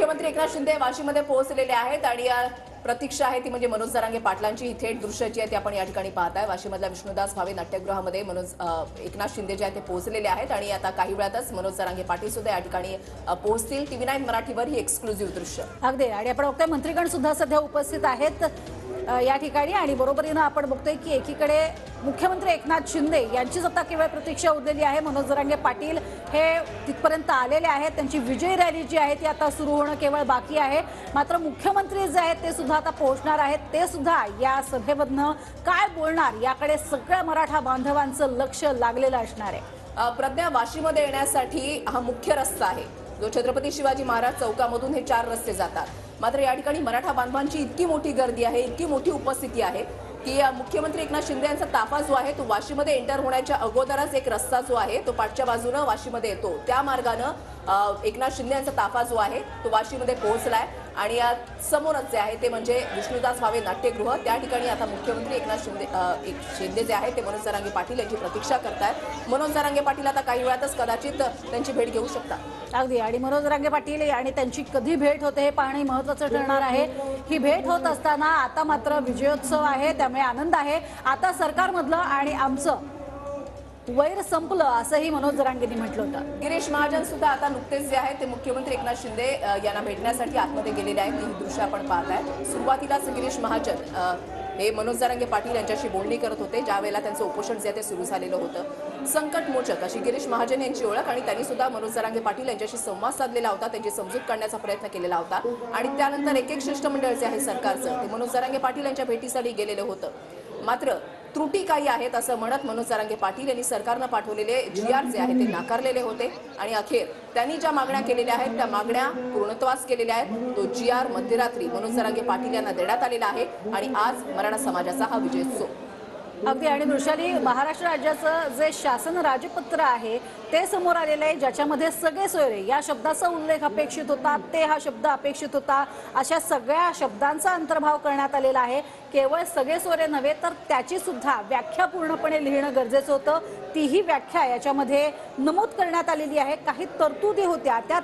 मुख्यमंत्री एकनाथ शिंदे वाशीमध्ये पोहोचलेले आहेत आणि प्रतीक्षा आहे ती म्हणजे मनोज जरांगे पाटलांची ही थेट दृश्य जी आहे ती आपण या ठिकाणी पाहताय। वाशीमधल्या विष्णुदास भावे नाट्यगृहामध्ये एकनाथ शिंदे जे आहेत ते पोहोचलेले आहेत आणि आता काही वेळातच मनोज जरांगे पाटील सुद्धा या ठिकाणी पोहोचतील। TV9 मराठीवर ही एक्सक्लुझिव्ह दृश्य अगदी आणि आपण बघतोय मंत्रीगण सुद्धा सध्या उपस्थित आहेत या ठिकाणी आणि बरोबरीने आपण बघतोय की एकीकडे मुख्यमंत्री एकनाथ शिंदे यांचीच आता केवळ प्रतीक्षा उरलेली आहे। मनोज जरांगे पाटील हे तिथपर्यंत आलेले आहेत, त्यांची विजय रॅली जी आहे ती आता सुरू होणं केवळ बाकी आहे। मात्र मुख्यमंत्री जे आहेत ते सुद्धा आता पोहोचणार आहेत, ते सुद्धा या सभेमधनं काय बोलणार याकडे सगळ्या मराठा बांधवांचं लक्ष लागलेलं असणार आहे। प्रज्ञा, वाशीमध्ये येण्यासाठी हा मुख्य रस्ता आहे जो छत्रपती शिवाजी महाराज चौकामधून हे 4 रस्ते जातात। मात्र या ठिकाणी मराठा बांधवांची इतकी मोठी गर्दी आहे, इतकी मोठी उपस्थिती आहे की मुख्यमंत्री एकनाथ शिंदे यांचा ताफा जो आहे तो वाशीमध्ये एंटर होण्याच्या अगोदरच एक रस्ता जो आहे तो पाठच्या बाजूने वाशीमध्ये येतो, त्या मार्गाने एकनाथ शिंदे यांचा ताफा जो आहे तो वाशीमध्ये पोहोचलाय आणि या समोरच जे आहे ते म्हणजे विष्णुदास भावे नाट्यगृह, त्या ठिकाणी आता मुख्यमंत्री एकनाथ शिंदे जे आहे ते मनोज जरांगे पाटील यांची प्रतीक्षा करतायत। मनोज जरांगे पाटील आता काही वेळातच कदाचित त्यांची भेट घेऊ शकतात। अगदी आणि मनोज जरांगे पाटील आणि त्यांची कधी भेट होते हे पाहणे महत्त्वाचं ठरणार आहे। ही भेट होत असताना आता मात्र विजयोत्सव आहे, त्यामुळे आनंद आहे। आता सरकारमधलं आणि आमचं वैर संपलं असंही मनोज जरांगेंनी म्हटलं होतं। गिरीश महाजन सुद्धा आता नुकतेच जे आहे ते मुख्यमंत्री एकनाथ शिंदे यांना भेटण्यासाठी आतमध्ये गेलेले आहेत। ही दृश्य आपण पाहताय। सुरुवातीलाच गिरीश महाजन हे मनोज जरांगे पाटील यांच्याशी बोलणी करत होते, ज्यावेळेला त्यांचं उपोषण जे ते सुरू झालेलं होतं। संकटमोचक अशी गिरीश महाजन यांची ओळख आणि त्यांनी सुद्धा मनोज जरांगे पाटील यांच्याशी संवाद साधलेला होता, त्यांची समजूत काढण्याचा प्रयत्न केलेला होता आणि त्यानंतर एक शिष्टमंडळ जे आहे सरकारचं ते मनोज जरांगे पाटील यांच्या भेटीसाठी गेलेलं होतं। मात्र त्रुटी काही आहेत असं म्हणत मनोज जरांगे पाटील यांनी सरकारनं पाठवलेले GR जे आहे ते नाकारलेले होते आणि अखेर त्यांनी ज्या मागण्या केलेल्या आहेत त्या मागण्या पूर्णत्वास केलेल्या आहेत। तो GR मध्यरात्री मनोज जरांगे पाटील यांना देण्यात आलेला आहे आणि आज मराठा समाजाचा हा विजयोत्सव। अगदी आणि वृषाली, महाराष्ट्र राज्याचं जे शासन राजपत्र आहे ते समोर आलेलं आहे, ज्याच्यामध्ये सगळे सोयरे या शब्दाचा उल्लेख अपेक्षित होता, ते हा शब्द अपेक्षित होता, अशा सगळ्या शब्दांचा अंतर्भाव करण्यात आलेला आहे। केवळ सगळे सोयरे नव्हे तर त्याची सुद्धा व्याख्या पूर्णपणे लिहिणं गरजेचं होतं। तीही व्याख्या याच्यामध्ये नमूद करण्यात आलेली आहे। काही तरतुदी होत्या त्या